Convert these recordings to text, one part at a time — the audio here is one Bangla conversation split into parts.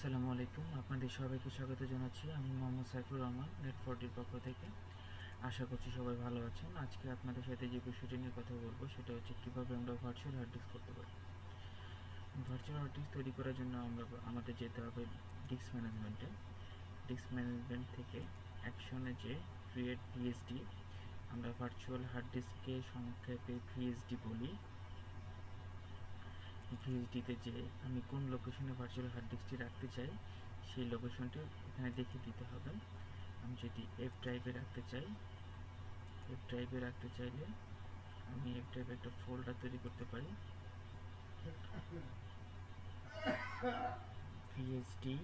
আসসালামু আলাইকুম, আপনাদের সবাইকে স্বাগত জানাচ্ছি। আমি মোহাম্মদ সাইফুর রহমান, নেট4ডির পক্ষ থেকে। আশা করছি সবাই ভালো আছেন। আজকে আপনাদের সাথে যে বিষয়টি নিয়ে কথা বলবো সেটা হচ্ছে কীভাবে আমরা ভার্চুয়াল হার্ড ডিস্ক করতে পারি। ভার্চুয়াল হার্ড ডিস্ক তৈরি করার জন্য আমাদের যেতে হবে ডিস্ক ম্যানেজমেন্টে। ডিস্ক ম্যানেজমেন্ট থেকে অ্যাকশনে যে ক্রিয়েট ভিএসডি, আমরা ভার্চুয়াল হার্ড ডিস্ককে সংক্ষেপে ভিএসডি বলি। ভিএসডিতে যে আমি কোন লোকেশনে ভার্চুয়াল হার্ড ডিস্কটি রাখতে চাই সেই লোকেশনটি এখানে দেখে দিতে হবে। আমি যদি এফ ড্রাইভে রাখতে চাইলে আমি এফ ড্রাইভে একটা ফোল্ডার তৈরি করতে পারি। ভিএসডি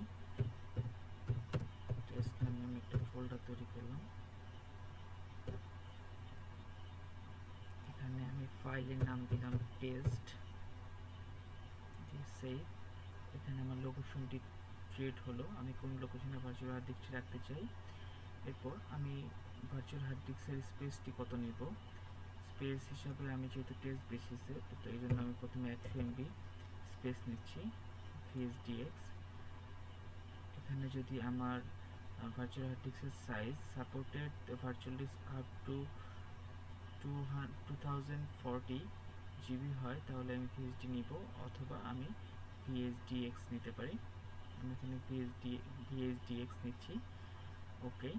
টেস্ট নামে আমি একটা ফোল্ডার তৈরি করলাম। এখানে আমি ফাইলের নাম দিলাম টেস্ট, সেভ। এখানে আমার লোকেশনটি ক্রিয়েট হলো, আমি কোন লোকেশনে ভার্চুয়াল হার্ড ডিস্কটি রাখতে চাই। এরপর আমি ভার্চুয়াল হার্ড ডিস্কের স্পেসটি কত নেব, স্পেস হিসাবে আমি যেহেতু টেস্ট বেসিসে, তো এই জন্য আমি প্রথমে 100 MB স্পেস নিচ্ছি ভিএসডিএক্স। এখানে যদি আমার ভার্চুয়াল হার্ড ডিস্কের size supported virtual disk up to 2040 GB হয় তাহলে আমি ভিএসডি নিব, অথবা আমি ভিএসডিএক্স নিতে পারি। আমি এখানে ভিএসডিএক্স নিচ্ছি। ওকে,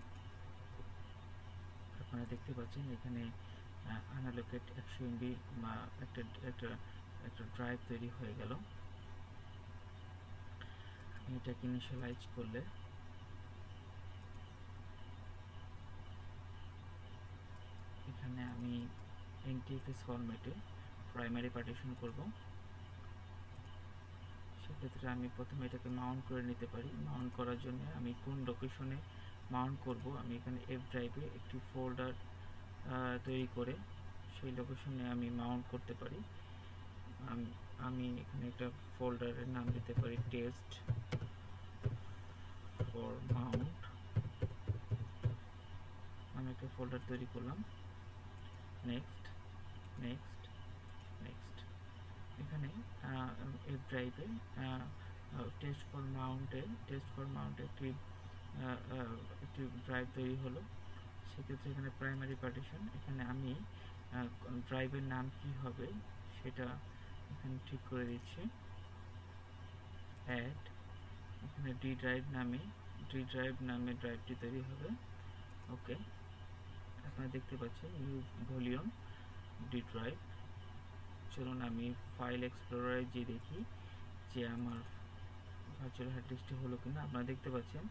আপনারা দেখতে পাচ্ছেন এখানে আনঅ্যালোকেট 100 MB একটা ড্রাইভ তৈরি হয়ে গেল। আমি এটাকে ইনিশিয়ালাইজ করলে এখানে আমি এনটিএফএস ফরম্যাটে প্রাইমারি পার্টিশন করব। সেক্ষেত্রে আমি প্রথমে এটাকে মাউন্ট করে নিতে পারি। মাউন্ট করার জন্য আমি কোন লোকেশনে মাউন্ট করব, আমি এখানে এফ ড্রাইভে একটি ফোল্ডার তৈরি করে সেই লোকেশনে আমি মাউন্ট করতে পারি। আমি এখানে একটা ফোল্ডারের নাম দিতে পারি টেস্ট ফর মাউন্ট। আমি একটা ফোল্ডার তৈরি করলাম। Next next next. এখানে এফ ড্রাইভে টেস্ট ফর মাউন্টে একটি ড্রাইভ তৈরি হলো। সেক্ষেত্রে এখানে প্রাইমারি পার্টিশন, এখানে আমি ড্রাইভের নাম কি হবে সেটা এখানে ঠিক করে দিচ্ছি। অ্যাড, এখানে ডি ড্রাইভ নামে ড্রাইভটি তৈরি হবে। ওকে, আপনারা দেখতে পাচ্ছেন নিউ ভলিউম ডি ড্রাইভ। চলুন আমি ফাইল এক্সপ্লোরারে গিয়ে দেখি যে আমার ভার্চুয়াল হার্ড ডিস্কটি হলো কিনা। আপনারা দেখতে পাচ্ছেন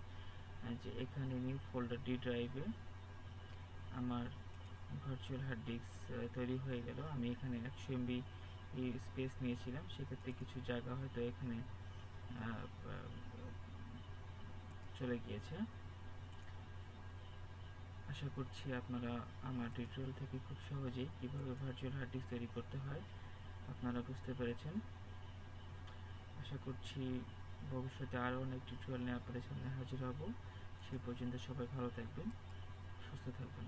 যে এখানে নিউ ফোল্ডার ডি ড্রাইভে আমার ভার্চুয়াল হার্ড ডিস্ক তৈরি হয়ে গেল। আমি এখানে 100 MB স্পেস নিয়েছিলাম, সেক্ষেত্রে কিছু জায়গা হয়তো এখানে চলে গিয়েছে। আশা করছি আপনারা আমার টিউটোরিয়াল থেকে খুব সহজেই কীভাবে ভার্চুয়াল হার্ড ডিস্ক তৈরি করতে হয় আপনারা বুঝতে পেরেছেন। আশা করছি ভবিষ্যতে আরও অনেক টিউটোরিয়াল নিয়ে আপনাদের সামনে হাজির হব। সেই পর্যন্ত সবাই ভালো থাকবেন, সুস্থ থাকবেন।